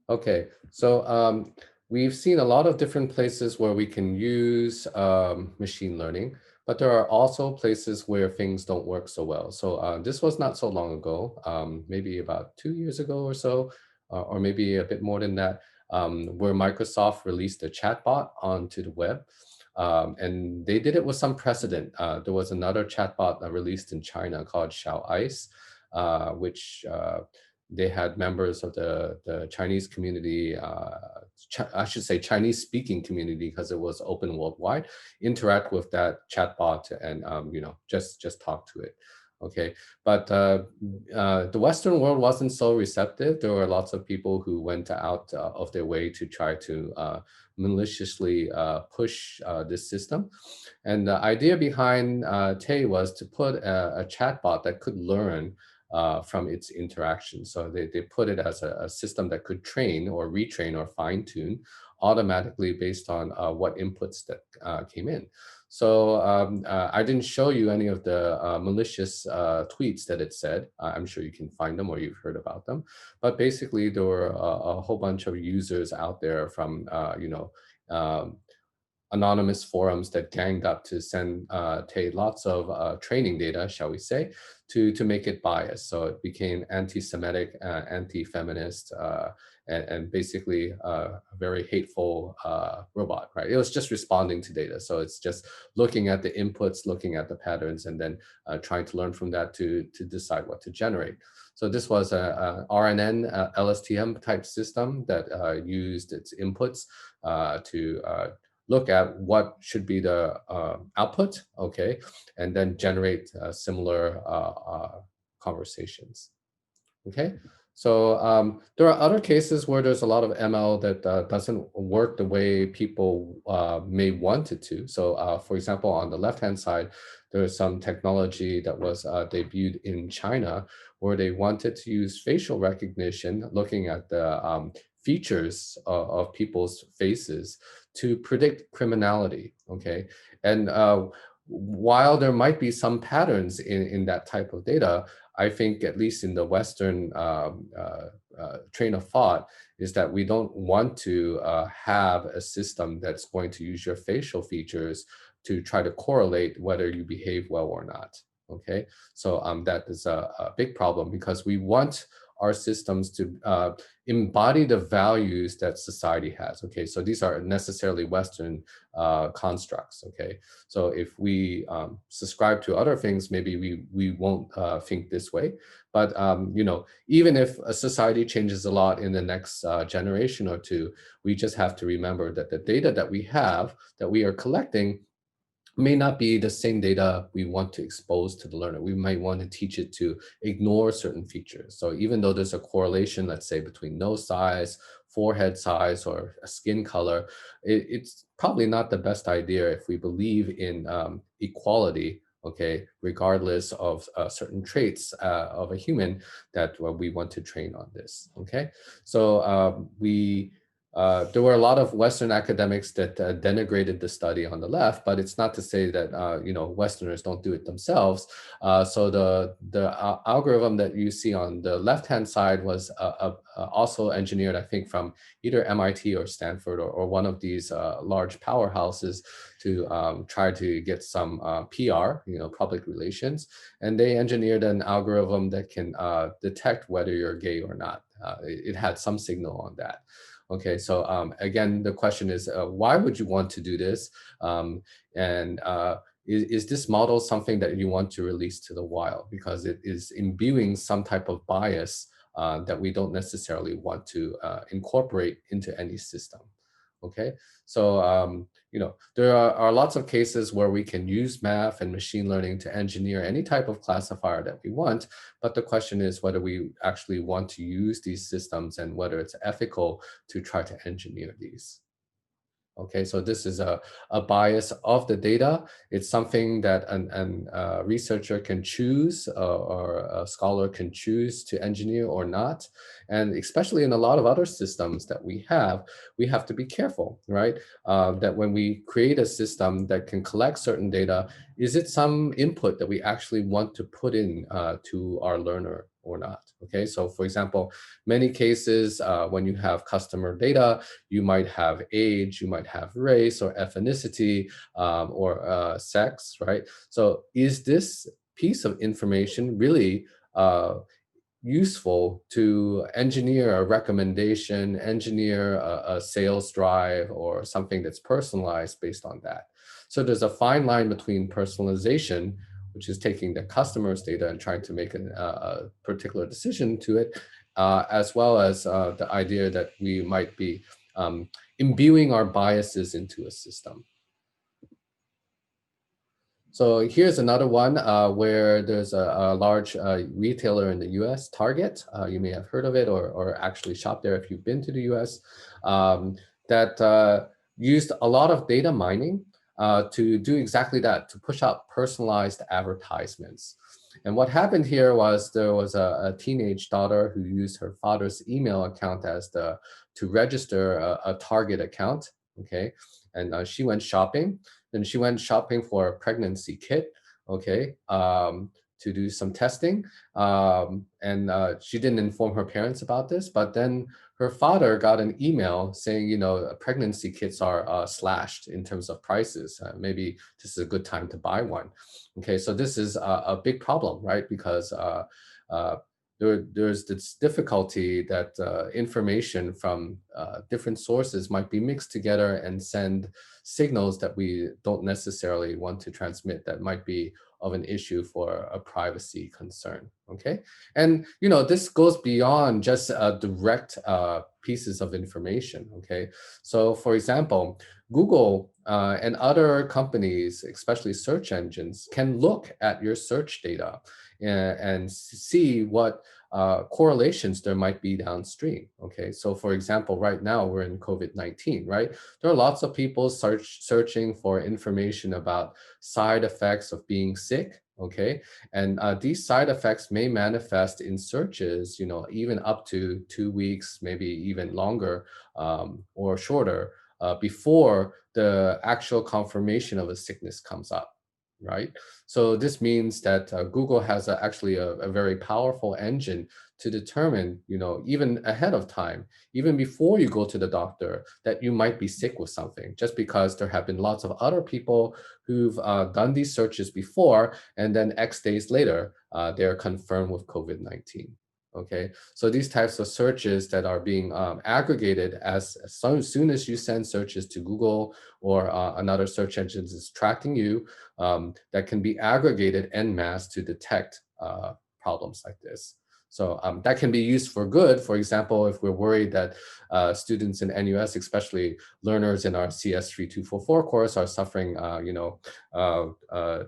Okay, so we've seen a lot of different places where we can use machine learning, but there are also places where things don't work so well. So this was not so long ago, maybe about 2 years ago or so, or maybe a bit more than that, where Microsoft released a chatbot onto the web. And they did it with some precedent. There was another chatbot released in China called Xiao Ice, which they had members of the Chinese community, I should say Chinese speaking community, because it was open worldwide, interact with that chatbot and just talk to it. Okay, but the Western world wasn't so receptive. There were lots of people who went out of their way to try to maliciously push this system. And the idea behind Tay was to put a chatbot that could learn from its interaction. So they put it as a system that could train or retrain or fine tune automatically based on what inputs that came in. So I didn't show you any of the malicious tweets that it said. I'm sure you can find them or you've heard about them. But basically, there were a whole bunch of users out there from, um, anonymous forums that ganged up to send Tay lots of training data, shall we say, to make it biased. So it became anti-Semitic, anti-feminist, and basically a very hateful robot, right? It was just responding to data. So it's just looking at the inputs, looking at the patterns, and then trying to learn from that to decide what to generate. So this was a RNN LSTM type system that used its inputs to look at what should be the output, okay, and then generate similar conversations, okay? So there are other cases where there's a lot of ML that doesn't work the way people may want it to. So for example, on the left-hand side, there's some technology that was debuted in China where they wanted to use facial recognition, looking at the features of people's faces to predict criminality, okay? And while there might be some patterns in that type of data, I think at least in the Western train of thought is that we don't want to have a system that's going to use your facial features to try to correlate whether you behave well or not. Okay, so that is a big problem because we want our systems to embody the values that society has. Okay, so these are necessarily Western constructs. Okay, so if we subscribe to other things, maybe we won't think this way. But even if a society changes a lot in the next generation or two, we just have to remember that the data that we have, that we are collecting, may not be the same data we want to expose to the learner. We might want to teach it to ignore certain features. So even though there's a correlation, let's say, between nose size, forehead size, or a skin color, it's probably not the best idea if we believe in equality, okay, regardless of certain traits of a human that we want to train on this, okay? So there were a lot of Western academics that denigrated the study on the left, but it's not to say that Westerners don't do it themselves. So the algorithm that you see on the left-hand side was also engineered, I think, from either MIT or Stanford or one of these large powerhouses to try to get some PR, public relations, and they engineered an algorithm that can detect whether you're gay or not. It had some signal on that. Okay, so again, the question is, why would you want to do this? And is this model something that you want to release to the wild? Because it is imbuing some type of bias that we don't necessarily want to incorporate into any system. Okay, so there are lots of cases where we can use math and machine learning to engineer any type of classifier that we want, but the question is whether we actually want to use these systems and whether it's ethical to try to engineer these. Okay, so this is a bias of the data. It's something that an researcher can choose or a scholar can choose to engineer or not. And especially in a lot of other systems that we have to be careful, right? That when we create a system that can collect certain data, is it some input that we actually want to put in to our learner or not. Okay, so for example, many cases when you have customer data, you might have age, you might have race or ethnicity, or sex, right? So is this piece of information really useful to engineer a recommendation, engineer a sales drive, or something that's personalized based on that? So there's a fine line between personalization, which is taking the customer's data and trying to make a particular decision to it, as well as the idea that we might be imbuing our biases into a system. So here's another one where there's a large retailer in the US, Target. You may have heard of it, or actually shop there if you've been to the US, um, that used a lot of data mining to do exactly that, to push out personalized advertisements. And what happened here was there was a teenage daughter who used her father's email account to register a Target account. Okay, and she went shopping. Then she went shopping for a pregnancy kit, okay, to do some testing. And she didn't inform her parents about this, but then her father got an email saying, pregnancy kits are slashed in terms of prices. Maybe this is a good time to buy one. Okay, so this is a big problem, right? Because uh, there's this difficulty that information from different sources might be mixed together and send signals that we don't necessarily want to transmit, that might be of an issue for a privacy concern. Okay, and this goes beyond just direct pieces of information. Okay, so for example, Google and other companies, especially search engines, can look at your search data and see what correlations there might be downstream. Okay, so for example, right now we're in COVID-19, right? There are lots of people searching for information about side effects of being sick. Okay, and these side effects may manifest in searches, even up to 2 weeks, maybe even longer, or shorter, before the actual confirmation of a sickness comes up, right? So this means that Google has actually a very powerful engine to determine, even ahead of time, even before you go to the doctor, that you might be sick with something, just because there have been lots of other people who've done these searches before, and then X days later, they're confirmed with COVID-19. Okay, so these types of searches that are being aggregated as soon as you send searches to Google, or another search engine is tracking you, that can be aggregated en masse to detect problems like this. So that can be used for good. For example, if we're worried that students in NUS, especially learners in our CS 3244 course, are suffering,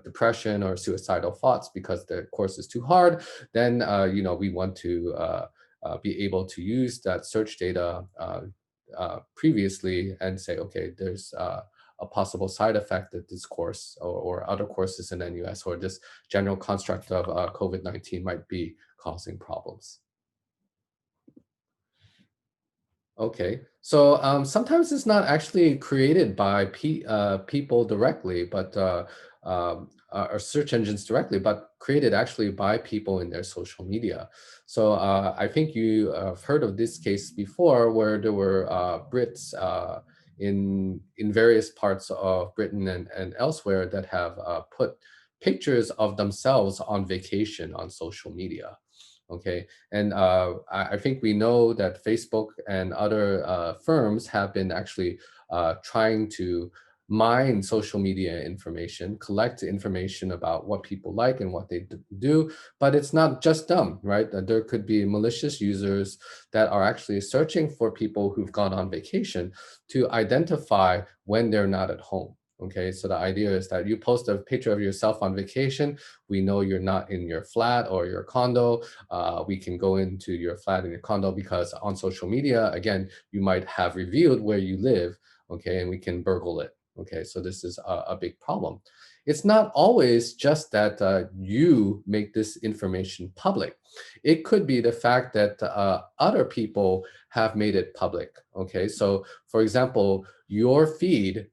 depression or suicidal thoughts because the course is too hard, then we want to be able to use that search data previously and say, okay, there's a possible side effect that this course, or other courses in NUS, or this general construct of COVID-19 might be causing problems. Okay, so sometimes it's not actually created by people directly, but or search engines directly, but created actually by people in their social media. So I think you have heard of this case before, where there were Brits in various parts of Britain and elsewhere that have put pictures of themselves on vacation on social media. Okay, and I think we know that Facebook and other firms have been actually trying to mine social media information, collect information about what people like and what they do. But it's not just them, right? There could be malicious users that are actually searching for people who've gone on vacation to identify when they're not at home. Okay, so the idea is that you post a picture of yourself on vacation. We know you're not in your flat or your condo. We can go into your flat and your condo because on social media, again, you might have revealed where you live, okay, and we can burgle it. Okay, so this is a big problem. It's not always just that you make this information public. It could be the fact that other people have made it public. Okay, so for example, your feed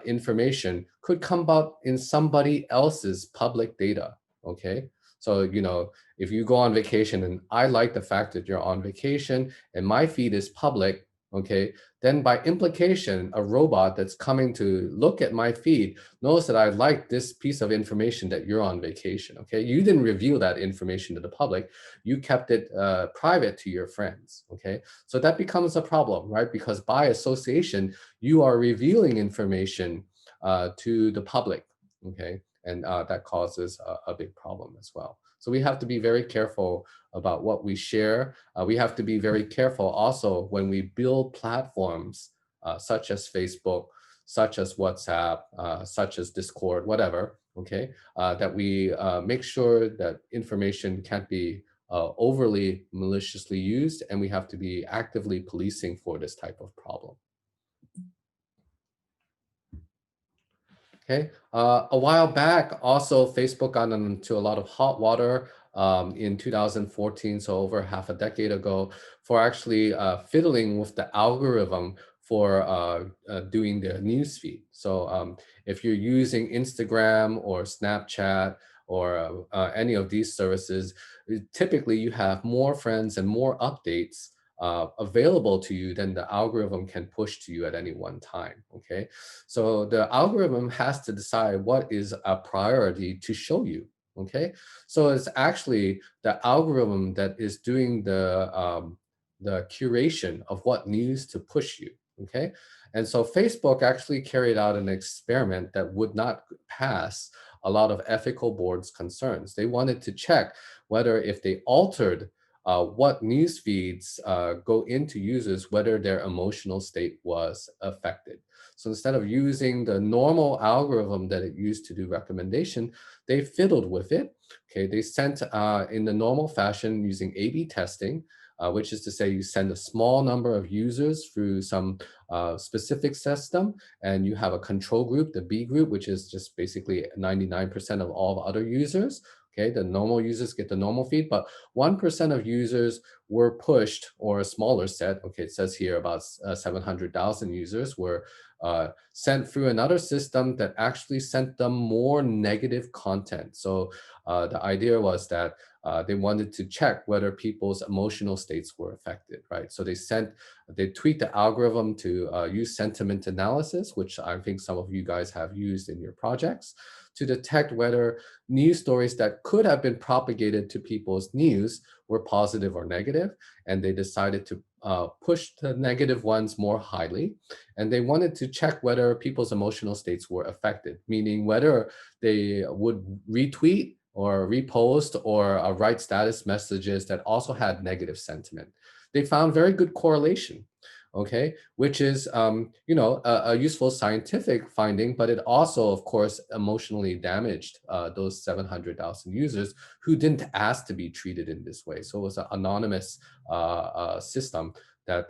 information could come up in somebody else's public data. Okay, So, if you go on vacation and I like the fact that you're on vacation and my feed is public, okay, then by implication, a robot that's coming to look at my feed knows that I like this piece of information that you're on vacation. Okay, you didn't reveal that information to the public, you kept it private to your friends. Okay, so that becomes a problem, right? Because by association, you are revealing information to the public. Okay, and that causes a big problem as well. So we have to be very careful about what we share. We have to be very careful also when we build platforms such as Facebook, such as WhatsApp, such as Discord, whatever, okay, that we make sure that information can't be overly maliciously used, and we have to be actively policing for this type of problem. Okay. A while back, also Facebook got into a lot of hot water in 2014, so over half a decade ago, for actually fiddling with the algorithm for doing their newsfeed. So if you're using Instagram or Snapchat or any of these services, typically you have more friends and more updates available to you than the algorithm can push to you at any one time. Okay. So the algorithm has to decide what is a priority to show you. Okay, so it's actually the algorithm that is doing the curation of what news to push you. Okay, and so Facebook actually carried out an experiment that would not pass a lot of ethical boards concerns. They wanted to check whether if they altered what news feeds go into users, whether their emotional state was affected. So instead of using the normal algorithm that it used to do recommendation, they fiddled with it. Okay, they sent in the normal fashion using A/B testing, which is to say you send a small number of users through some specific system, and you have a control group, the B group, which is just basically 99% of all other users. Okay, the normal users get the normal feed, but 1% of users were pushed, or a smaller set, okay, it says here about 700,000 users were sent through another system that actually sent them more negative content. So the idea was that they wanted to check whether people's emotional states were affected, right? So they tweaked the algorithm to use sentiment analysis, which I think some of you guys have used in your projects, to detect whether news stories that could have been propagated to people's news were positive or negative, and they decided to push the negative ones more highly. And they wanted to check whether people's emotional states were affected, meaning whether they would retweet or repost or write status messages that also had negative sentiment. They found very good correlation, okay, which is a useful scientific finding, but it also, of course, emotionally damaged those 700,000 users who didn't ask to be treated in this way. So it was an anonymous system that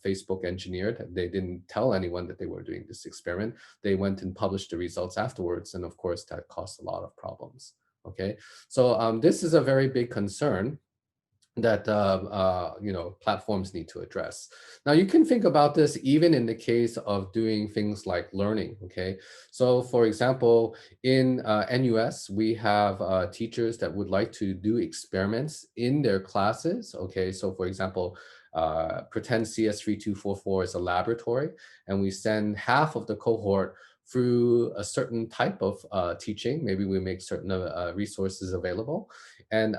Facebook engineered. They didn't tell anyone that they were doing this experiment. They went and published the results afterwards, and of course, that caused a lot of problems. Okay, so this is a very big concern that platforms need to address. Now you can think about this even in the case of doing things like learning. Okay, so for example, in NUS we have teachers that would like to do experiments in their classes. Okay, so for example, pretend CS3244 is a laboratory, and we send half of the cohort through a certain type of teaching. Maybe we make certain resources available, and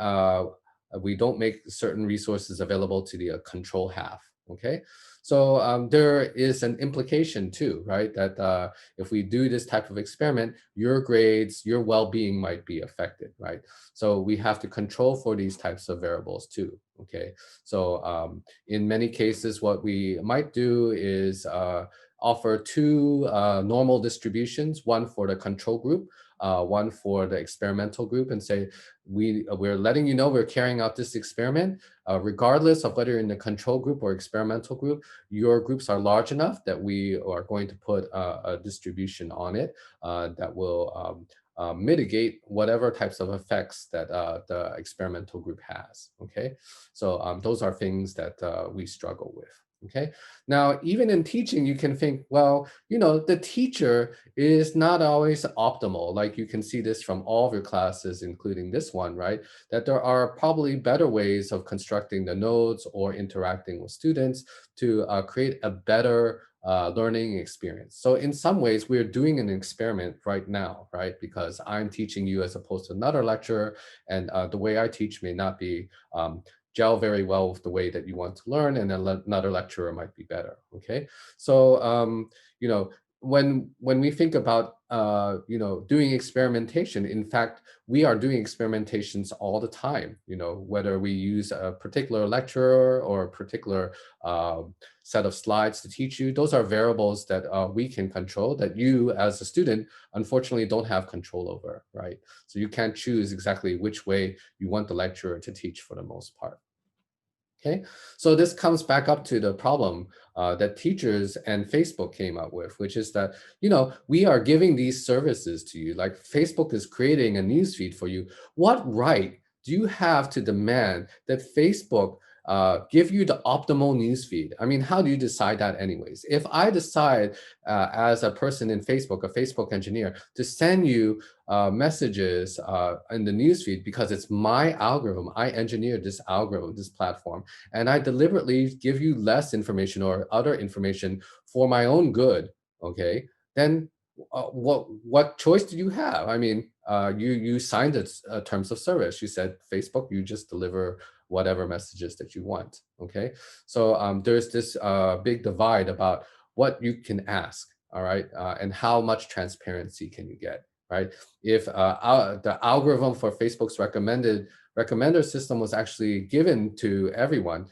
we don't make certain resources available to the control half. Okay, so there is an implication too, right? That if we do this type of experiment, your grades, your well-being might be affected, right? So we have to control for these types of variables too. Okay, so in many cases, what we might do is offer two normal distributions, one for the control group, one for the experimental group, and say, we're letting you know we're carrying out this experiment. Regardless of whether you're in the control group or experimental group, your groups are large enough that we are going to put a distribution on it that will mitigate whatever types of effects that the experimental group has. Okay, so those are things that we struggle with. Okay. Now, even in teaching, you can think, well, the teacher is not always optimal. Like you can see this from all of your classes, including this one, right? That there are probably better ways of constructing the notes or interacting with students to create a better learning experience. So in some ways, we're doing an experiment right now, right? Because I'm teaching you as opposed to another lecturer, and the way I teach may not be gel very well with the way that you want to learn, and then another lecturer might be better. Okay, so you know when we think about doing experimentation, in fact, we are doing experimentations all the time. Whether we use a particular lecturer or a particular uh, set of slides to teach you, those are variables that we can control that you as a student unfortunately don't have control over, right? So you can't choose exactly which way you want the lecturer to teach for the most part. Okay, so this comes back up to the problem that teachers and Facebook came up with, which is that, we are giving these services to you, like Facebook is creating a newsfeed for you. What right do you have to demand that Facebook give you the optimal newsfeed? I mean, how do you decide that anyways? If I decide as a person in Facebook, a Facebook engineer, to send you messages in the newsfeed because it's my algorithm, I engineered this algorithm, this platform, and I deliberately give you less information or other information for my own good, okay, then what choice do you have? I mean, you signed the terms of service. You said, Facebook, you just deliver whatever messages that you want, okay? So there's this big divide about what you can ask, all right, and how much transparency can you get, right? If the algorithm for Facebook's recommender system was actually given to everyone,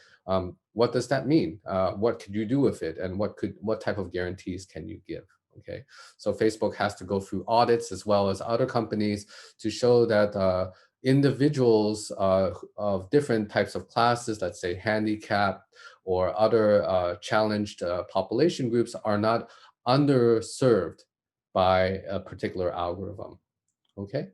what does that mean? What could you do with it, and what type of guarantees can you give? Okay, so Facebook has to go through audits as well as other companies to show that individuals of different types of classes, let's say handicap or other challenged population groups, are not underserved by a particular algorithm. Okay.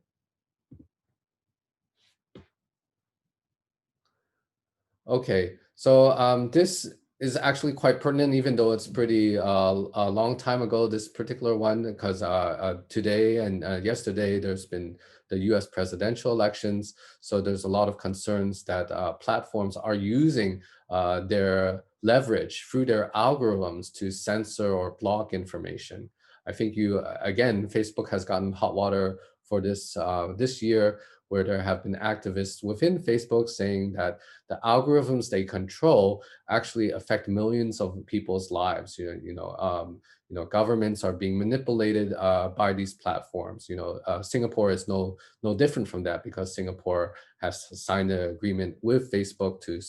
Okay, so this is actually quite pertinent, even though it's pretty a long time ago, this particular one, because today and yesterday there's been the US presidential elections. So there's a lot of concerns that platforms are using their leverage through their algorithms to censor or block information. I think again, Facebook has gotten hot water for this year, where there have been activists within Facebook saying that the algorithms they control actually affect millions of people's lives. Governments are being manipulated by these platforms. Singapore is no different from that, because Singapore has signed an agreement with Facebook to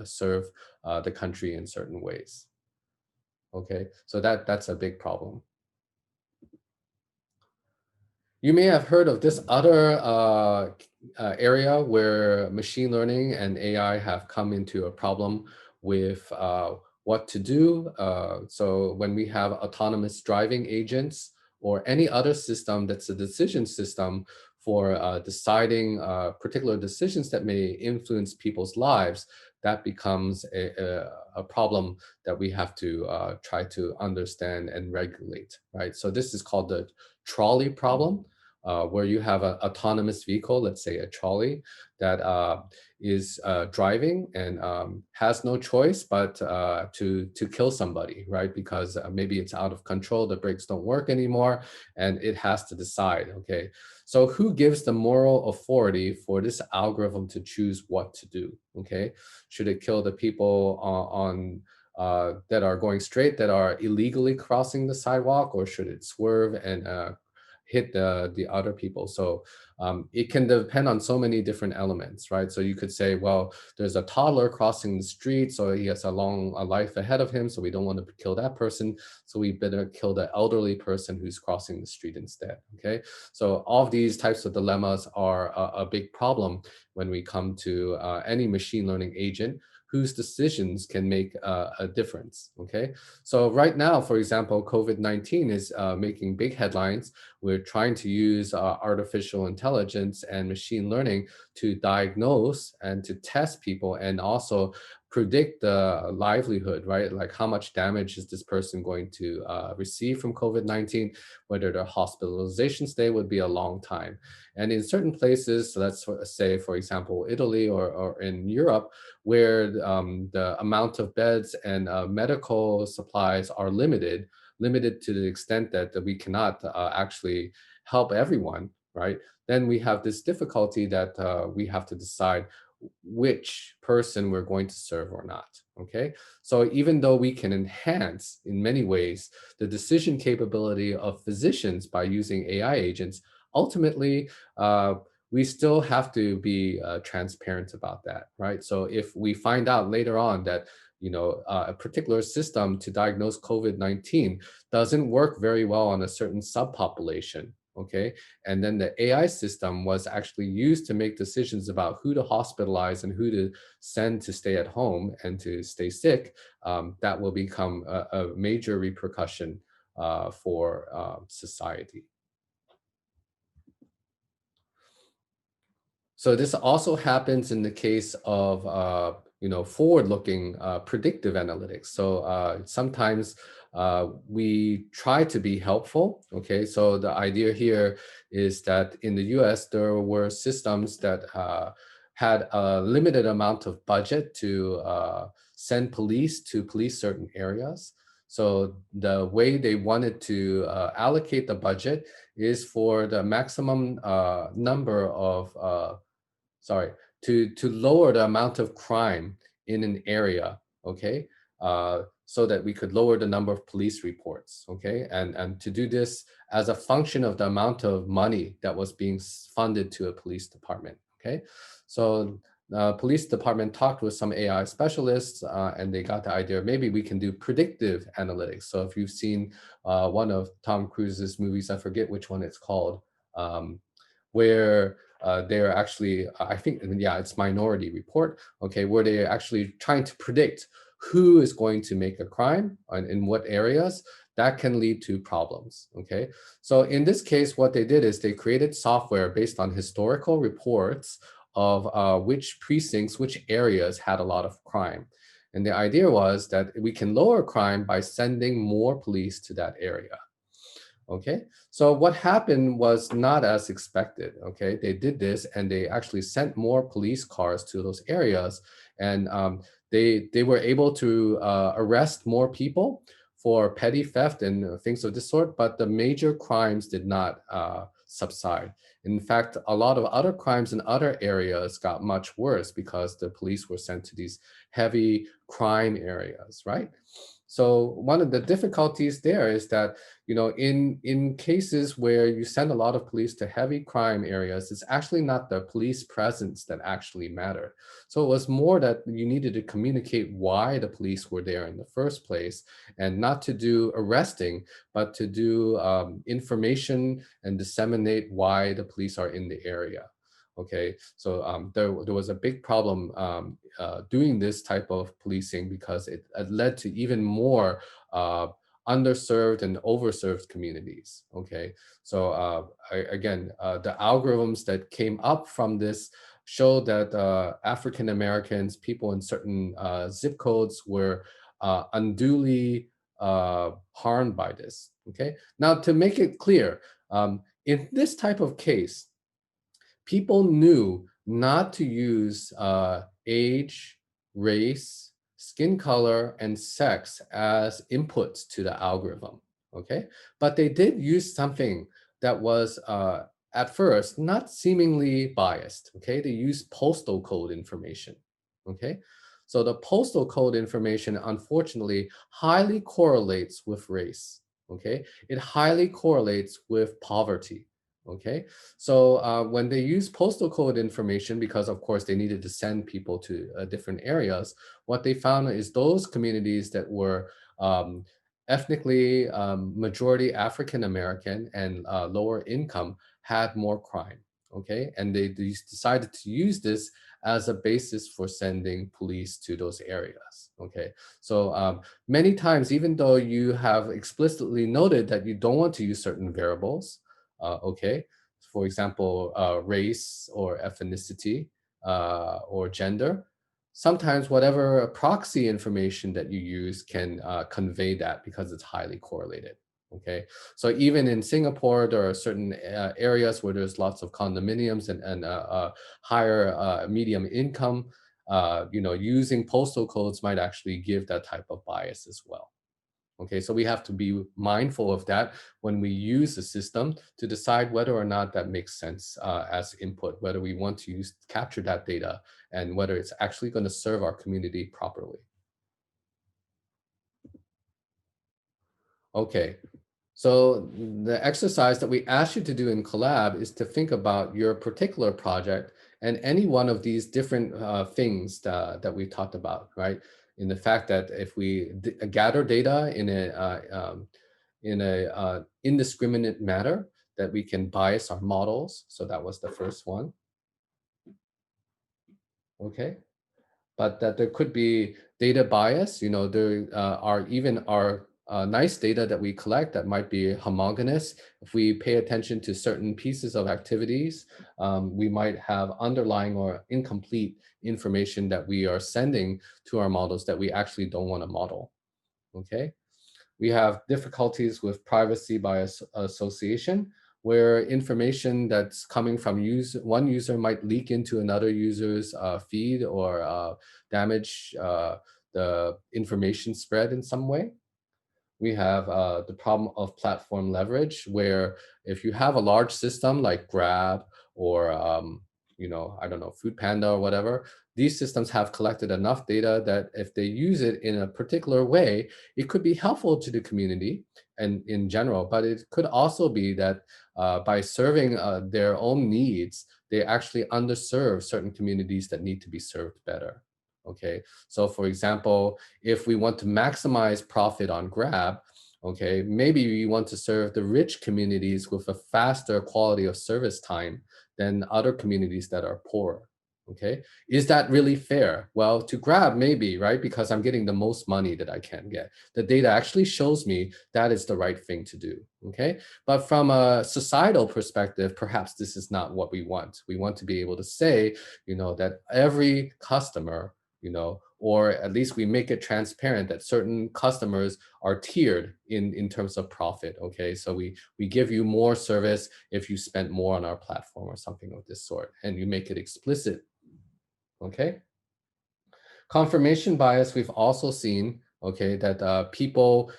serve the country in certain ways. Okay, so that's a big problem. You may have heard of this other area where machine learning and AI have come into a problem with what to do. So when we have autonomous driving agents or any other system that's a decision system for deciding particular decisions that may influence people's lives, that becomes a problem that we have to try to understand and regulate, right? So this is called the trolley problem, where you have an autonomous vehicle, let's say a trolley, that is driving and has no choice but to kill somebody, right? Because maybe it's out of control, the brakes don't work anymore, and it has to decide. Okay, so who gives the moral authority for this algorithm to choose what to do? Okay, should it kill the people that are going straight, that are illegally crossing the sidewalk, or should it swerve and hit the other people? So it can depend on so many different elements, right? So you could say, well, there's a toddler crossing the street, so he has a life ahead of him, so we don't want to kill that person, so we better kill the elderly person who's crossing the street instead. Okay, so all of these types of dilemmas are a big problem when we come to any machine learning agent whose decisions can make a difference. Okay, so right now, for example, COVID-19 is making big headlines. We're trying to use artificial intelligence intelligence and machine learning to diagnose and to test people and also predict the livelihood, right? Like how much damage is this person going to receive from COVID-19, whether their hospitalization stay would be a long time. And in certain places, let's say, for example, Italy or in Europe, where the amount of beds and medical supplies are limited to the extent that we cannot actually help everyone, right? Then we have this difficulty that we have to decide which person we're going to serve or not. Okay. So even though we can enhance in many ways the decision capability of physicians by using AI agents, ultimately, we still have to be transparent about that, right? So if we find out later on that a particular system to diagnose COVID-19 doesn't work very well on a certain subpopulation, okay, and then the AI system was actually used to make decisions about who to hospitalize and who to send to stay at home and to stay sick, that will become a major repercussion for society. So this also happens in the case of forward-looking predictive analytics. So sometimes we try to be helpful. Okay, so the idea here is that in the U.S. there were systems that had a limited amount of budget to send police to police certain areas. So the way they wanted to allocate the budget is for the maximum number of sorry, to lower the amount of crime in an area, okay, so that we could lower the number of police reports, okay, and to do this as a function of the amount of money that was being funded to a police department, okay. So police department talked with some AI specialists, and they got the idea maybe we can do predictive analytics. So if you've seen one of Tom Cruise's movies, I forget which one it's called, where they're actually, I think, yeah, it's Minority Report, okay, where they're actually trying to predict who is going to make a crime and in what areas that can lead to problems, okay? So in this case, what they did is they created software based on historical reports of which precincts, which areas had a lot of crime. And the idea was that we can lower crime by sending more police to that area. Okay, so what happened was not as expected. Okay, they did this and they actually sent more police cars to those areas, and they were able to arrest more people for petty theft and things of this sort. But the major crimes did not subside. In fact, a lot of other crimes in other areas got much worse because the police were sent to these heavy crime areas, right? So one of the difficulties there is that, in cases where you send a lot of police to heavy crime areas, it's actually not the police presence that actually mattered. So it was more that you needed to communicate why the police were there in the first place, and not to do arresting, but to do information and disseminate why the police are in the area. Okay, so there was a big problem doing this type of policing because it led to even more underserved and overserved communities. Okay, so again, the algorithms that came up from this show that African Americans, people in certain zip codes, were unduly harmed by this. Okay, now to make it clear, in this type of case, people knew not to use age, race, skin color, and sex as inputs to the algorithm, okay? But they did use something that was, at first, not seemingly biased, okay? They used postal code information, okay? So the postal code information, unfortunately, highly correlates with race, okay? It highly correlates with poverty, okay? So when they use postal code information, because of course they needed to send people to different areas, what they found is those communities that were ethnically majority African American and lower income had more crime. Okay, and they decided to use this as a basis for sending police to those areas. Okay, so many times, even though you have explicitly noted that you don't want to use certain variables, okay, for example, race or ethnicity or gender, sometimes whatever proxy information that you use can convey that because it's highly correlated. Okay, so even in Singapore, there are certain areas where there's lots of condominiums and higher medium income. Using postal codes might actually give that type of bias as well. Okay, so we have to be mindful of that when we use the system to decide whether or not that makes sense as input, whether we want to capture that data and whether it's actually going to serve our community properly. Okay, so the exercise that we ask you to do in Collab is to think about your particular project and any one of these different things that we talked about, right? In the fact that if we gather data in a indiscriminate manner, that we can bias our models. So that was the first one, okay? But that there could be data bias. There are even our nice data that we collect that might be homogeneous. If we pay attention to certain pieces of activities, we might have underlying or incomplete information that we are sending to our models that we actually don't want to model, okay? We have difficulties with privacy by association, where information that's coming from one user might leak into another user's feed or damage the information spread in some way. We have the problem of platform leverage, where if you have a large system like Grab or I don't know, Food Panda or whatever, these systems have collected enough data that if they use it in a particular way, it could be helpful to the community and in general. But it could also be that by serving their own needs, they actually underserve certain communities that need to be served better. Okay, so for example, if we want to maximize profit on Grab, okay, maybe we want to serve the rich communities with a faster quality of service time than other communities that are poor. Okay, is that really fair? Well, to Grab, maybe, right? Because I'm getting the most money that I can get. The data actually shows me that is the right thing to do. Okay, but from a societal perspective, perhaps this is not what we want. We want to be able to say, that every customer, or at least we make it transparent that certain customers are tiered in terms of profit. Okay, so we give you more service if you spend more on our platform or something of this sort, and you make it explicit. Okay, confirmation bias, we've also seen, okay, that people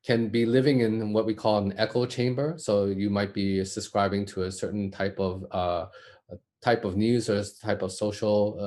can be living in what we call an echo chamber. So you might be subscribing to a certain type of news or type of social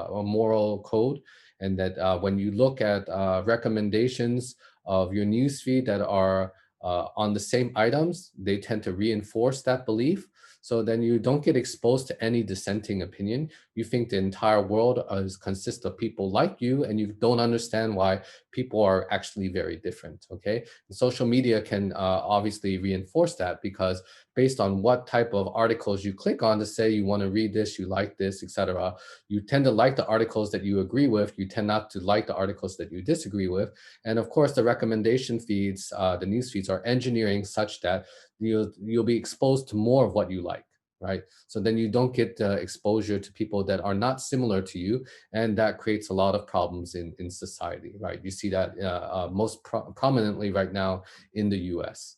or moral code, and that when you look at recommendations of your newsfeed that are on the same items, they tend to reinforce that belief. So then you don't get exposed to any dissenting opinion. You think the entire world consists of people like you, and you don't understand why people are actually very different. Okay, and social media can obviously reinforce that, because based on what type of articles you click on to say you want to read this, you like this, etc., you tend to like the articles that you agree with. You tend not to like the articles that you disagree with. And of course, the recommendation feeds, the news feeds, are engineering such that you'll be exposed to more of what you like, right? So then you don't get exposure to people that are not similar to you, and that creates a lot of problems in society, right? You see that most prominently right now in the US.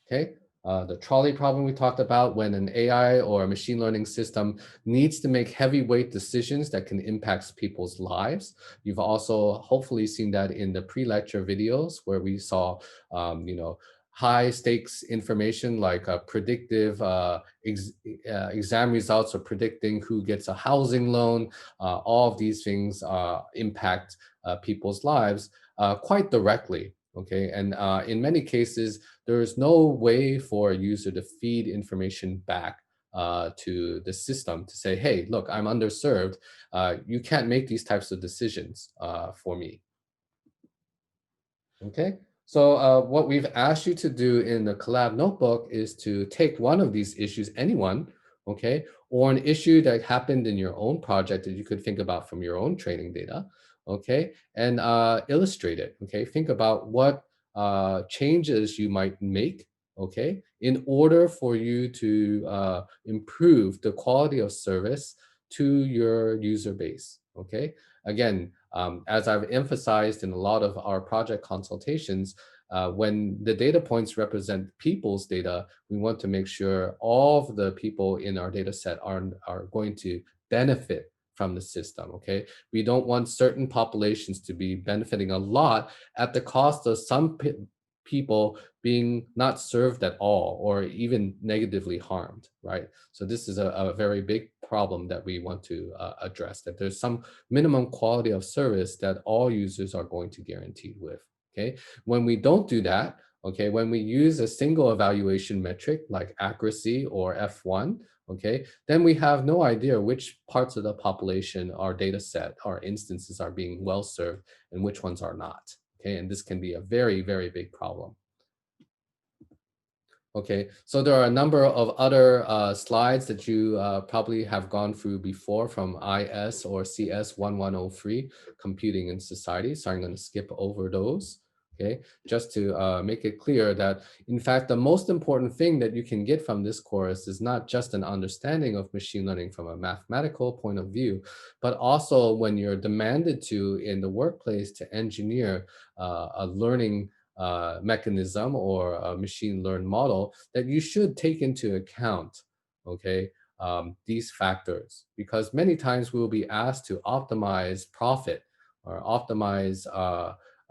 Okay, the trolley problem we talked about, when an AI or a machine learning system needs to make heavyweight decisions that can impact people's lives. You've also hopefully seen that in the pre-lecture videos where we saw, high stakes information like predictive exam results or predicting who gets a housing loan. All of these things impact people's lives quite directly. Okay, and in many cases, there is no way for a user to feed information back to the system to say, hey, look, I'm underserved. You can't make these types of decisions for me. Okay, so what we've asked you to do in the Collab notebook is to take one of these issues, anyone, okay, or an issue that happened in your own project that you could think about from your own training data, okay, and illustrate it. Okay, think about what changes you might make okay, in order for you to improve the quality of service to your user base, okay? Again, as I've emphasized in a lot of our project consultations, when the data points represent people's data, we want to make sure all of the people in our data set are going to benefit from the system, okay? We don't want certain populations to be benefiting a lot at the cost of some people being not served at all or even negatively harmed, right? So this is a very big problem that we want to address, that there's some minimum quality of service that all users are going to guarantee with, okay? When we don't do that, okay, when we use a single evaluation metric like accuracy or F1, okay, then we have no idea which parts of the population, our data set, our instances are being well served and which ones are not, okay? And this can be a very, very big problem. Okay, so there are a number of other slides that you probably have gone through before from IS or CS 1103, Computing in Society. So I'm going to skip over those, okay, just to make it clear that, in fact, the most important thing that you can get from this course is not just an understanding of machine learning from a mathematical point of view, but also when you're demanded to, in the workplace, to engineer a learning mechanism or a machine learned model, that you should take into account, okay, these factors, because many times we will be asked to optimize profit or optimize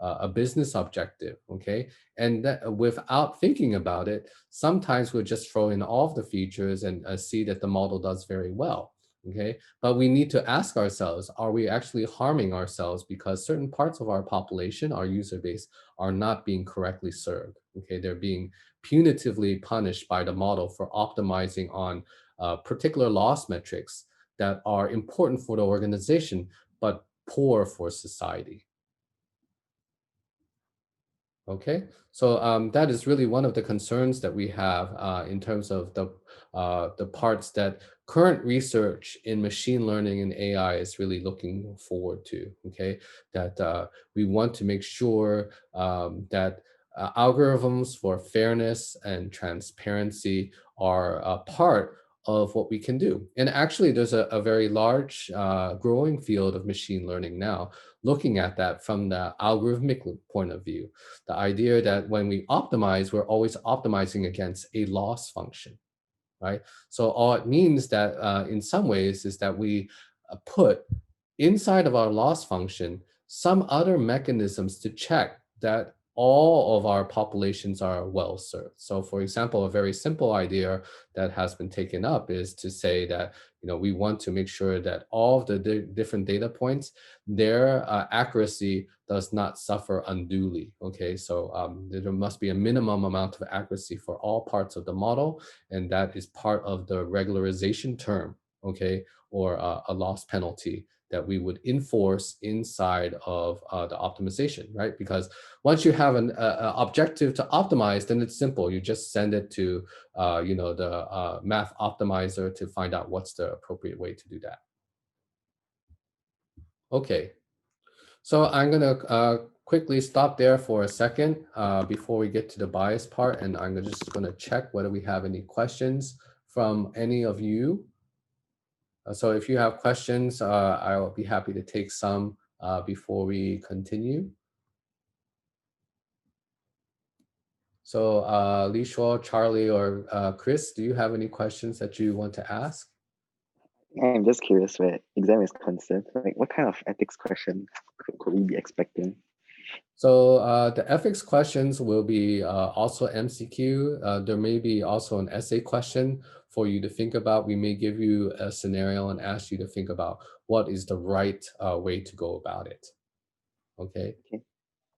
a business objective, okay, and that, without thinking about it, sometimes we'll just throw in all of the features and see that the model does very well, okay, but we need to ask ourselves, are we actually harming ourselves because certain parts of our population, our user base, are not being correctly served. Okay, they're being punitively punished by the model for optimizing on particular loss metrics that are important for the organization, but poor for society. Okay, so that is really one of the concerns that we have in terms of the parts that current research in machine learning and AI is really looking forward to. Okay, that we want to make sure that algorithms for fairness and transparency are a part of what we can do. And actually, there's a very large growing field of machine learning now, looking at that from the algorithmic point of view, the idea that when we optimize, we're always optimizing against a loss function, right? So all it means that in some ways is that we put inside of our loss function some other mechanisms to check that all of our populations are well served. So for example, a very simple idea that has been taken up is to say that, you know, we want to make sure that all of the different data points, their accuracy does not suffer unduly. Okay, so there must be a minimum amount of accuracy for all parts of the model, and that is part of the regularization term, okay, or a loss penalty that we would enforce inside of the optimization, right? Because once you have an objective to optimize, then it's simple. You just send it to you know, the math optimizer to find out what's the appropriate way to do that. Okay, so I'm gonna quickly stop there for a second before we get to the bias part, and I'm just gonna check whether we have any questions from any of you. So if you have questions, I'll be happy to take some before we continue. So Li Shuo, Charlie, or Chris, do you have any questions that you want to ask? I'm just curious where exam is concerned. Like, what kind of ethics question could we be expecting? So the ethics questions will be also MCQ. There may be also an essay question for you to think about. We may give you a scenario and ask you to think about what is the right way to go about it. Okay. Okay.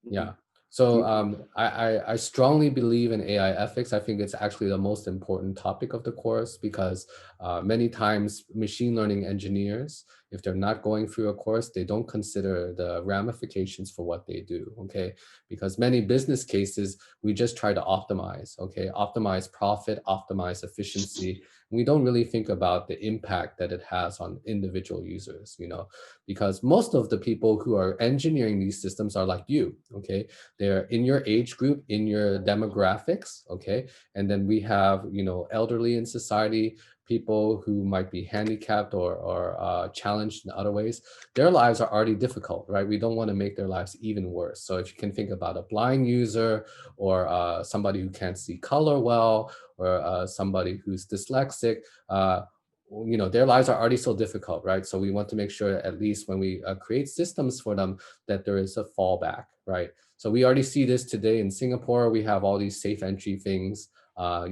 Yeah. Mhm. Do So you, I strongly believe in AI ethics. I think it's actually the most important topic of the course because Many times, machine learning engineers, if they're not going through a course, they don't consider the ramifications for what they do, okay? Because many business cases, we just try to optimize, okay? Optimize profit, optimize efficiency. We don't really think about the impact that it has on individual users, because most of the people who are engineering these systems are like you, okay? They're in your age group, in your demographics, okay? And then we have, elderly in society, people who might be handicapped or challenged in other ways. Their lives are already difficult, right? We don't want to make their lives even worse. So if you can think about a blind user or somebody who can't see color well, or somebody who's dyslexic, their lives are already so difficult, right? So we want to make sure, at least when we create systems for them, that there is a fallback, right? So we already see this today in Singapore. We have all these safe entry things, not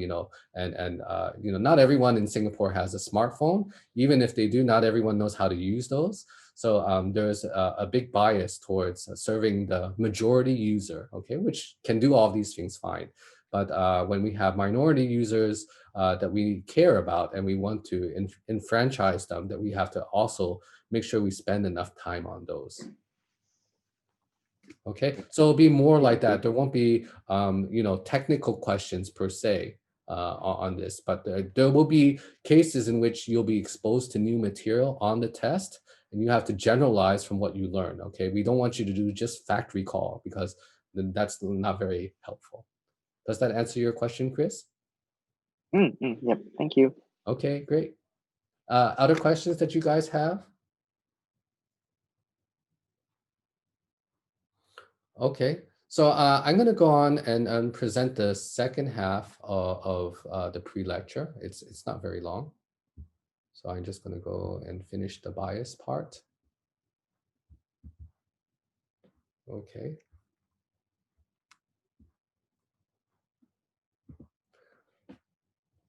everyone in Singapore has a smartphone. Even if they do, not everyone knows how to use those. So there's a big bias towards serving the majority user, okay, which can do all these things fine. But when we have minority users that we care about and we want to enfranchise them, that we have to also make sure we spend enough time on those. Okay, so it'll be more like that. There won't be, technical questions per se on this, but there will be cases in which you'll be exposed to new material on the test, and you have to generalize from what you learn. Okay, we don't want you to do just fact recall, because then that's not very helpful. Does that answer your question, Chris? Yep. Thank you. Okay, great. Other questions that you guys have? Okay, so I'm going to go on and present the second half of the pre-lecture. It's not very long. So I'm just going to go and finish the bias part. Okay.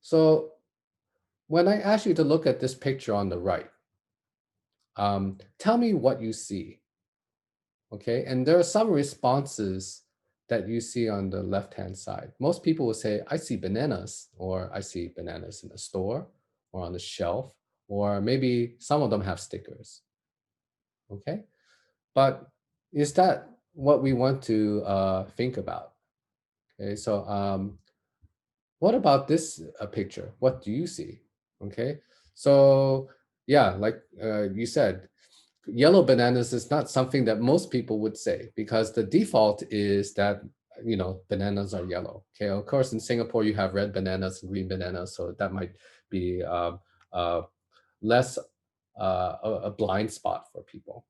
So when I ask you to look at this picture on the right, tell me what you see. Okay, and there are some responses that you see on the left-hand side. Most people will say, I see bananas, or I see bananas in the store or on the shelf, or maybe some of them have stickers. Okay, but is that what we want to think about? Okay, so what about this picture? What do you see? Okay, so yeah, like you said, yellow bananas is not something that most people would say, because the default is that bananas are yellow. Okay, of course in Singapore you have red bananas and green bananas, so that might be less a blind spot for people.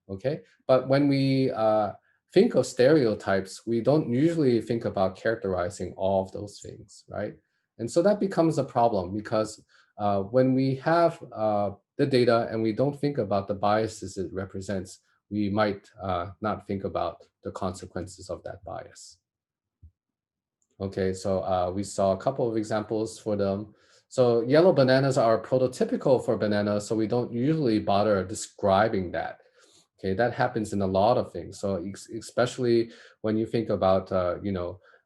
Okay, but when we think of stereotypes, we don't usually think about characterizing all of those things, right? And so that becomes a problem, because when we have the data and we don't think about the biases it represents, we might not think about the consequences of that bias. Okay, so we saw a couple of examples for them. So yellow bananas are prototypical for bananas, so we don't usually bother describing that. Okay, that happens in a lot of things. So especially when you think about,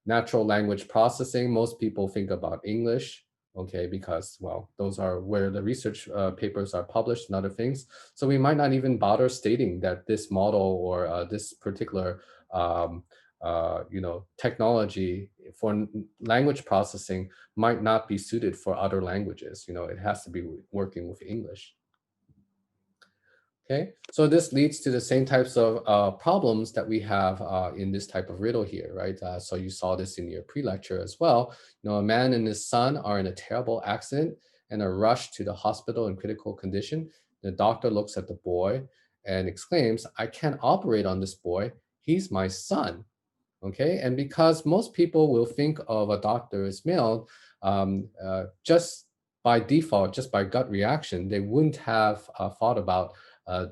natural language processing, most people think about English, okay, because, well, those are where the research papers are published and other things. So we might not even bother stating that this model or this particular technology for language processing might not be suited for other languages. It has to be working with English. Okay, so this leads to the same types of problems that we have in this type of riddle here, right? So you saw this in your pre-lecture as well. A man and his son are in a terrible accident and are rushed to the hospital in critical condition. The doctor looks at the boy and exclaims, "I can't operate on this boy. He's my son." Okay, and because most people will think of a doctor as male, just by default, just by gut reaction, they wouldn't have thought about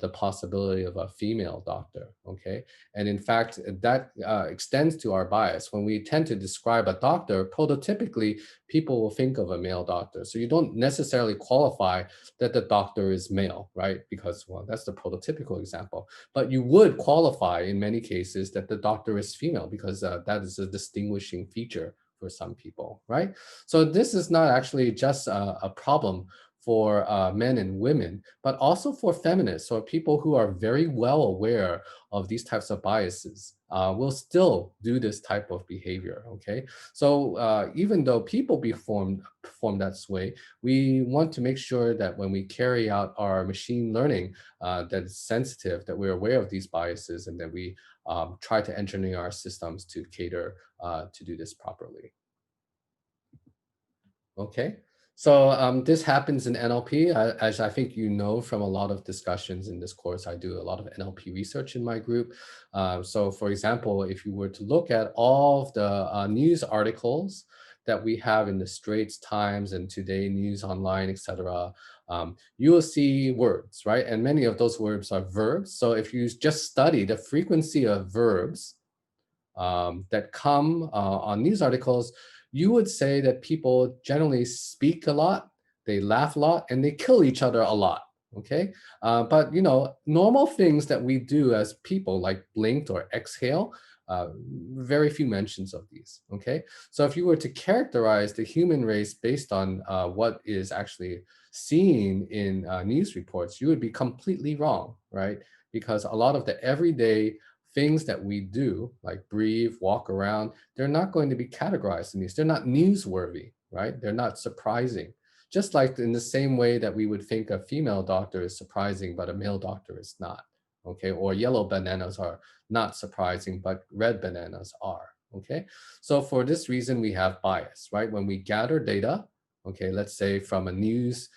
the possibility of a female doctor. Okay, and in fact, that extends to our bias. When we tend to describe a doctor, prototypically, people will think of a male doctor. So you don't necessarily qualify that the doctor is male, right? Because, well, that's the prototypical example. But you would qualify in many cases that the doctor is female, because that is a distinguishing feature for some people, right? So this is not actually just a problem for men and women, but also for feminists or people who are very well aware of these types of biases will still do this type of behavior. Okay, so even though people perform that way, we want to make sure that when we carry out our machine learning, that it's sensitive, that we're aware of these biases, and that we try to engineer our systems to cater to do this properly. Okay. So this happens in NLP, as I think you know from a lot of discussions in this course. I do a lot of NLP research in my group. So, for example, if you were to look at all of the news articles that we have in the Straits Times and Today News Online, etc., you will see words, right? And many of those words are verbs. So, if you just study the frequency of verbs that come on news articles, you would say that people generally speak a lot, they laugh a lot, and they kill each other a lot. Okay, but normal things that we do as people, like blink or exhale, very few mentions of these. Okay, so if you were to characterize the human race based on what is actually seen in news reports, you would be completely wrong, right? Because a lot of the everyday things that we do, like breathe, walk around, they're not going to be categorized in these. They're not newsworthy, right? They're not surprising. Just like in the same way that we would think a female doctor is surprising, but a male doctor is not. Okay, or yellow bananas are not surprising, but red bananas are. Okay, so for this reason, we have bias, right? When we gather data, okay, let's say from a news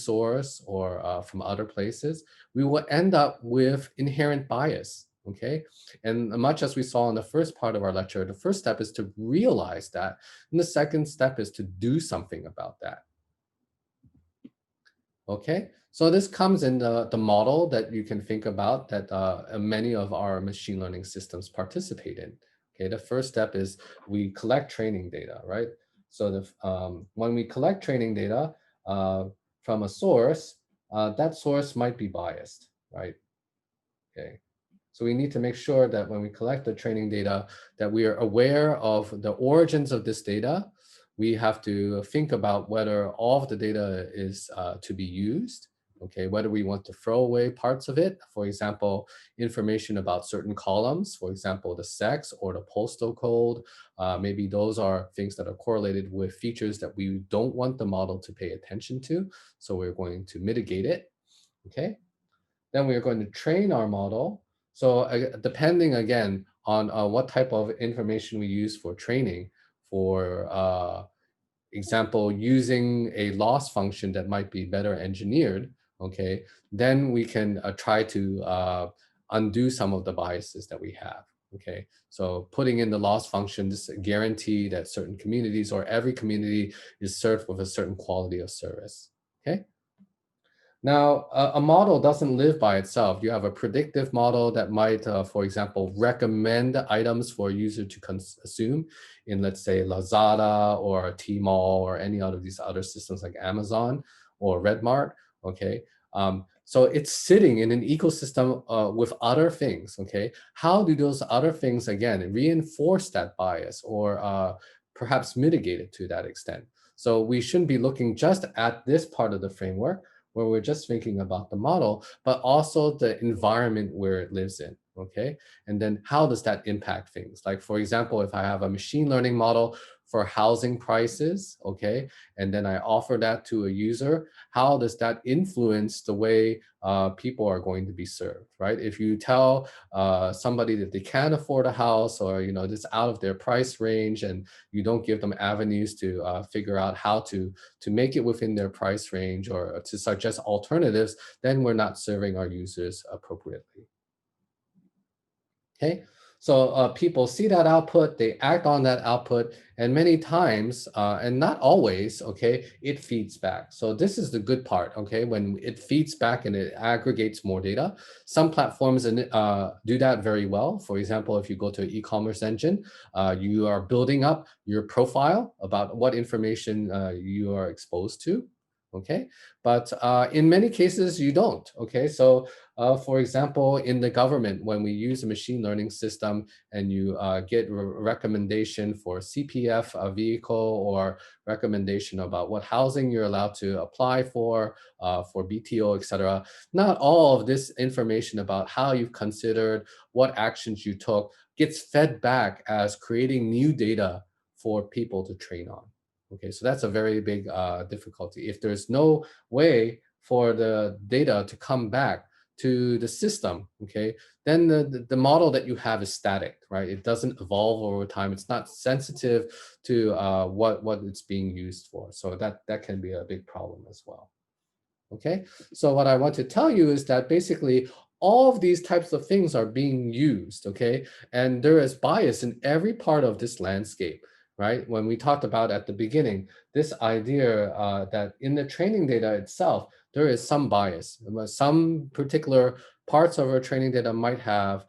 source or from other places, we will end up with inherent bias. Okay. And much as we saw in the first part of our lecture, the first step is to realize that. And the second step is to do something about that. Okay. So this comes in the model that you can think about that many of our machine learning systems participate in. Okay. The first step is we collect training data, right? So when we collect training data from a source, that source might be biased, right? Okay. So we need to make sure that when we collect the training data, that we are aware of the origins of this data. We have to think about whether all of the data is to be used, okay, whether we want to throw away parts of it. For example, information about certain columns, for example, the sex or the postal code. Maybe those are things that are correlated with features that we don't want the model to pay attention to. So we're going to mitigate it, okay? Then we are going to train our model. So depending again on what type of information we use for training, for example, using a loss function that might be better engineered, okay, then we can try to undo some of the biases that we have. Okay, so putting in the loss function, this guarantee that certain communities or every community is served with a certain quality of service. Okay. Now, a model doesn't live by itself. You have a predictive model that might, for example, recommend items for a user to consume in, let's say, Lazada or Tmall or any of these other systems like Amazon or Redmart. Okay. So it's sitting in an ecosystem with other things. Okay. How do those other things, again, reinforce that bias or perhaps mitigate it to that extent? So we shouldn't be looking just at this part of the framework where we're just thinking about the model, but also the environment where it lives in, okay? And then how does that impact things? Like, for example, if I have a machine learning model for housing prices, okay, and then I offer that to a user, how does that influence the way people are going to be served, right? If you tell somebody that they can't afford a house or, it's out of their price range and you don't give them avenues to figure out how to make it within their price range or to suggest alternatives, then we're not serving our users appropriately. Okay, so people see that output, they act on that output, and many times, and not always, okay, it feeds back. So this is the good part, okay, when it feeds back and it aggregates more data. Some platforms do that very well. For example, if you go to an e-commerce engine, you are building up your profile about what information you are exposed to. okay? But in many cases, you don't, okay? So for example, in the government, when we use a machine learning system and you get recommendation for CPF vehicle or recommendation about what housing you're allowed to apply for BTO, etc. Not all of this information about how you've considered, what actions you took, gets fed back as creating new data for people to train on. Okay, so that's a very big difficulty. If there's no way for the data to come back to the system, okay, then the model that you have is static, right? It doesn't evolve over time. It's not sensitive to what it's being used for. So that can be a big problem as well. Okay, so what I want to tell you is that basically all of these types of things are being used, okay? And there is bias in every part of this landscape, right? When we talked about at the beginning, this idea that in the training data itself, there is some bias. Some particular parts of our training data might have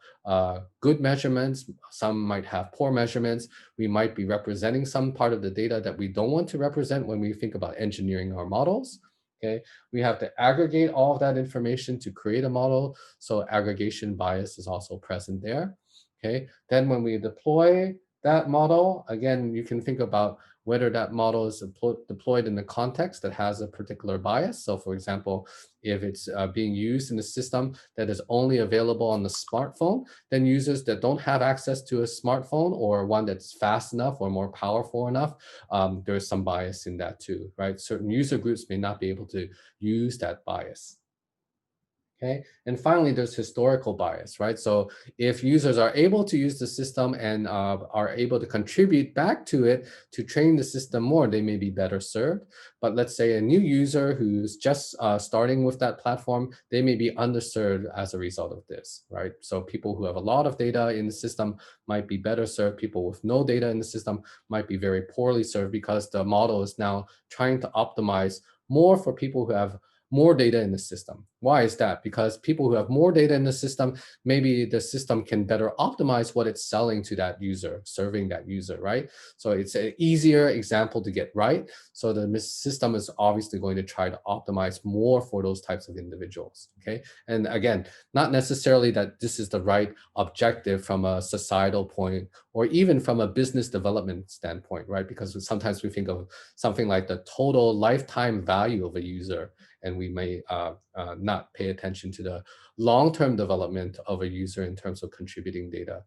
good measurements, some might have poor measurements. We might be representing some part of the data that we don't want to represent when we think about engineering our models. Okay, we have to aggregate all of that information to create a model. So aggregation bias is also present there. Okay, then when we deploy that model, again, you can think about whether that model is deployed in a context that has a particular bias. So for example, if it's being used in a system that is only available on the smartphone, then users that don't have access to a smartphone or one that's fast enough or more powerful enough, there's some bias in that too, right? Certain user groups may not be able to use that bias. Okay, and finally, there's historical bias, right? So if users are able to use the system and are able to contribute back to it to train the system more, they may be better served. But let's say a new user who's just starting with that platform, they may be underserved as a result of this, right? So people who have a lot of data in the system might be better served. People with no data in the system might be very poorly served because the model is now trying to optimize more for people who have more data in the system. Why is that? Because people who have more data in the system, maybe the system can better optimize what it's selling to that user, serving that user, right? So it's an easier example to get right. So the system is obviously going to try to optimize more for those types of individuals, okay? And again, not necessarily that this is the right objective from a societal point or even from a business development standpoint, right? Because sometimes we think of something like the total lifetime value of a user, and we may not pay attention to the long-term development of a user in terms of contributing data.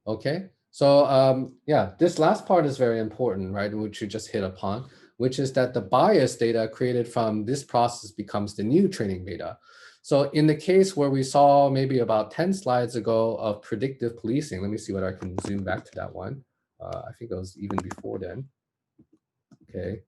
Okay, so yeah, this last part is very important, right, which you just hit upon, which is that the bias data created from this process becomes the new training data. So in the case where we saw maybe about 10 slides ago of predictive policing, let me see what I can zoom back to that one. I think it was even before then. Okay,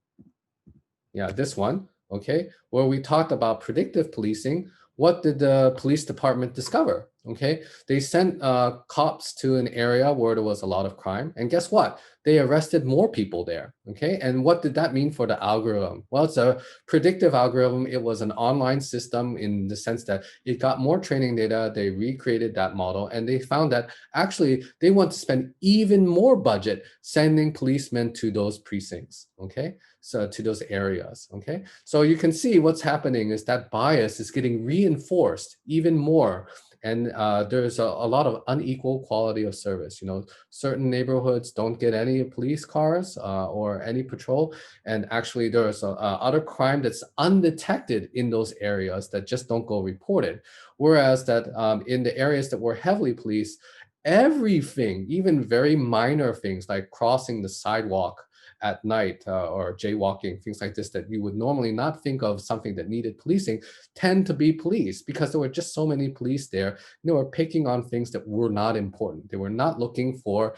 yeah, this one, okay, where we talked about predictive policing. What did the police department discover? Okay, they sent cops to an area where there was a lot of crime, and guess what? They arrested more people there. Okay, and what did that mean for the algorithm? Well, it's a predictive algorithm. It was an online system in the sense that it got more training data. They recreated that model, and they found that actually they want to spend even more budget sending policemen to those precincts. Okay, so to those areas, okay? So you can see what's happening is that bias is getting reinforced even more. And there's a lot of unequal quality of service. You know, certain neighborhoods don't get any police cars or any patrol. And actually there's other crime that's undetected in those areas that just don't go reported. Whereas that in the areas that were heavily policed, everything, even very minor things like crossing the sidewalk at night or jaywalking, things like this that you would normally not think of something that needed policing, tend to be policed because there were just so many police there. They were picking on things that were not important. They were not looking for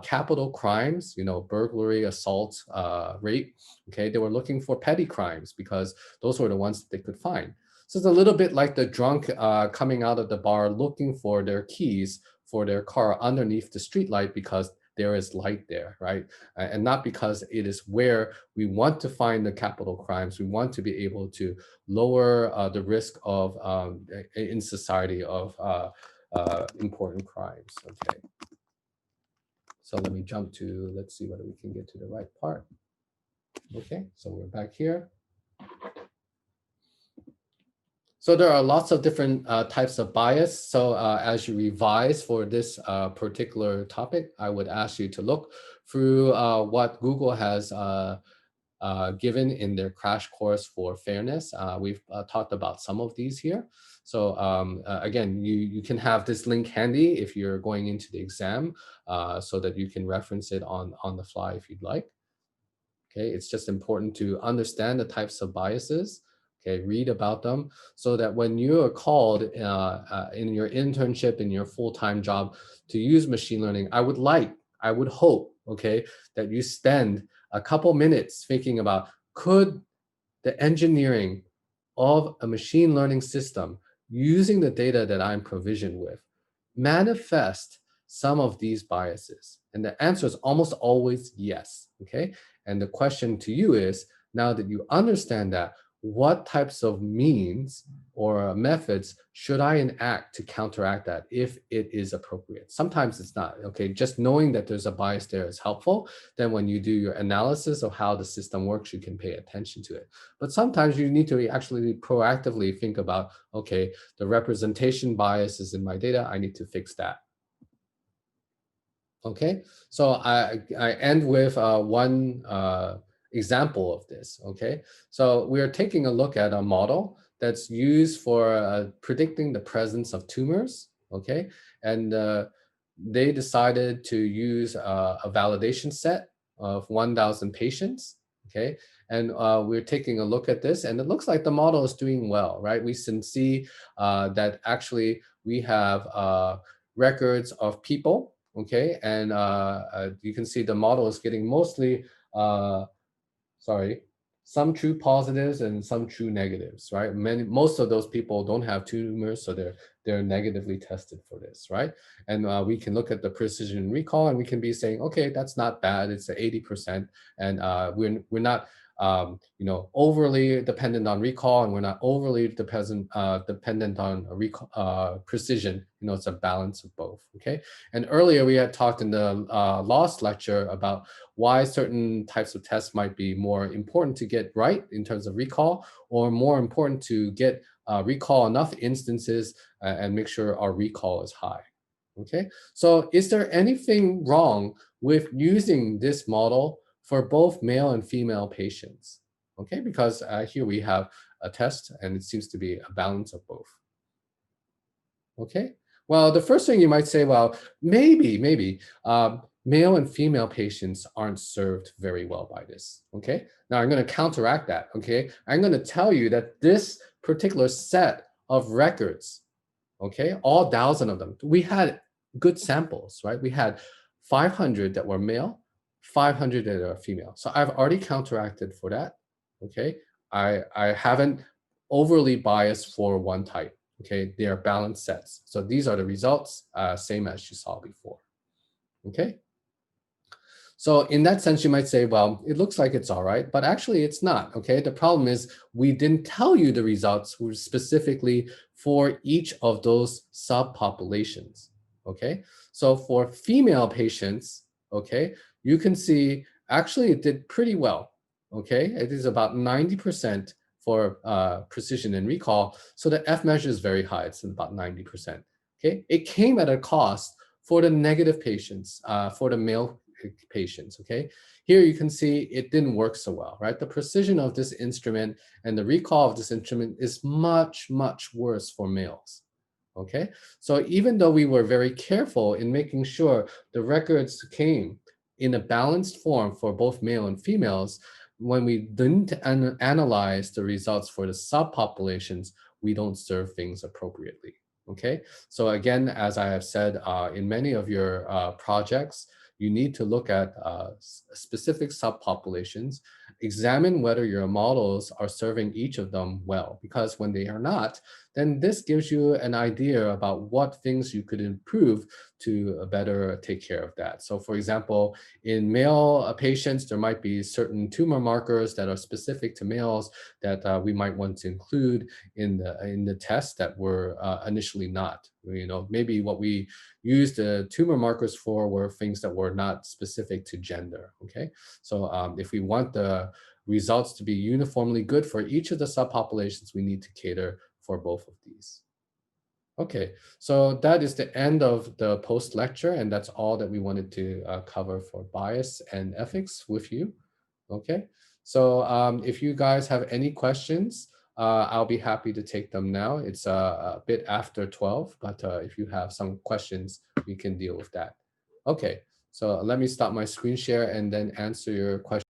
capital crimes, you know, burglary, assault, rape. Okay, they were looking for petty crimes because those were the ones that they could find. So it's a little bit like the drunk coming out of the bar looking for their keys for their car underneath the streetlight because there is light there, right? And not because it is where we want to find the capital crimes. We want to be able to lower the risk of in society of important crimes. Okay. So let me jump to, let's see whether we can get to the right part. Okay, so we're back here. So there are lots of different types of bias. So as you revise for this particular topic, I would ask you to look through what Google has given in their crash course for fairness. We've talked about some of these here. So again, you can have this link handy if you're going into the exam so that you can reference it on the fly if you'd like. Okay, it's just important to understand the types of biases. Okay, read about them so that when you are called in your internship, in your full-time job to use machine learning, I would hope, okay, that you spend a couple minutes thinking about, could the engineering of a machine learning system using the data that I'm provisioned with manifest some of these biases? And the answer is almost always yes, okay? And the question to you is, now that you understand that, what types of means or methods should I enact to counteract that if it is appropriate? Sometimes it's not, okay? Just knowing that there's a bias there is helpful. Then when you do your analysis of how the system works, you can pay attention to it. But sometimes you need to actually proactively think about, okay, the representation bias is in my data, I need to fix that. Okay, so I end with one example of this, okay? So we are taking a look at a model that's used for predicting the presence of tumors, okay? And they decided to use a validation set of 1,000 patients, okay? And we're taking a look at this, and it looks like the model is doing well, right? We can see that actually we have records of people, okay? And you can see the model is getting mostly, some true positives and some true negatives, right? Most of those people don't have tumors, so they're negatively tested for this, right? And we can look at the precision recall, and we can be saying, okay, that's not bad. It's 80%, and we're not overly dependent on recall, and we're not overly dependent on precision. It's a balance of both. Okay. And earlier we had talked in the last lecture about why certain types of tests might be more important to get right in terms of recall, or more important to get recall enough instances and make sure our recall is high. Okay. So is there anything wrong with using this model for both male and female patients? Okay, because here we have a test and it seems to be a balance of both. Okay, well, the first thing you might say, well, maybe male and female patients aren't served very well by this. Okay, now I'm going to counteract that. Okay, I'm going to tell you that this particular set of records, okay, all 1,000 of them, we had good samples, right? We had 500 that were male, 500 that are female. So I've already counteracted for that, okay? I haven't overly biased for one type, okay? They are balanced sets. So these are the results, same as you saw before, okay? So in that sense, you might say, well, it looks like it's all right, but actually it's not, okay? The problem is we didn't tell you the results were specifically for each of those subpopulations, okay? So for female patients, okay, you can see actually it did pretty well, okay? It is about 90% for precision and recall. So the F measure is very high, it's about 90%, okay? It came at a cost for the negative patients, for the male patients, okay? Here you can see it didn't work so well, right? The precision of this instrument and the recall of this instrument is much, much worse for males, okay? So even though we were very careful in making sure the records came in a balanced form for both male and females, when we didn't analyze the results for the subpopulations, we don't serve things appropriately, okay? So again, as I have said, in many of your projects, you need to look at specific subpopulations, examine whether your models are serving each of them well, because when they are not, then this gives you an idea about what things you could improve to better take care of that. So for example, in male patients, there might be certain tumor markers that are specific to males that we might want to include in the test that were initially not. You know, maybe what we used the tumor markers for were things that were not specific to gender. Okay, so if we want the results to be uniformly good for each of the subpopulations, we need to cater for both of these. Okay, so that is the end of the post lecture, and that's all that we wanted to cover for bias and ethics with you. Okay, so if you guys have any questions, I'll be happy to take them now. It's a bit after 12, but if you have some questions, we can deal with that. Okay, so let me stop my screen share and then answer your questions.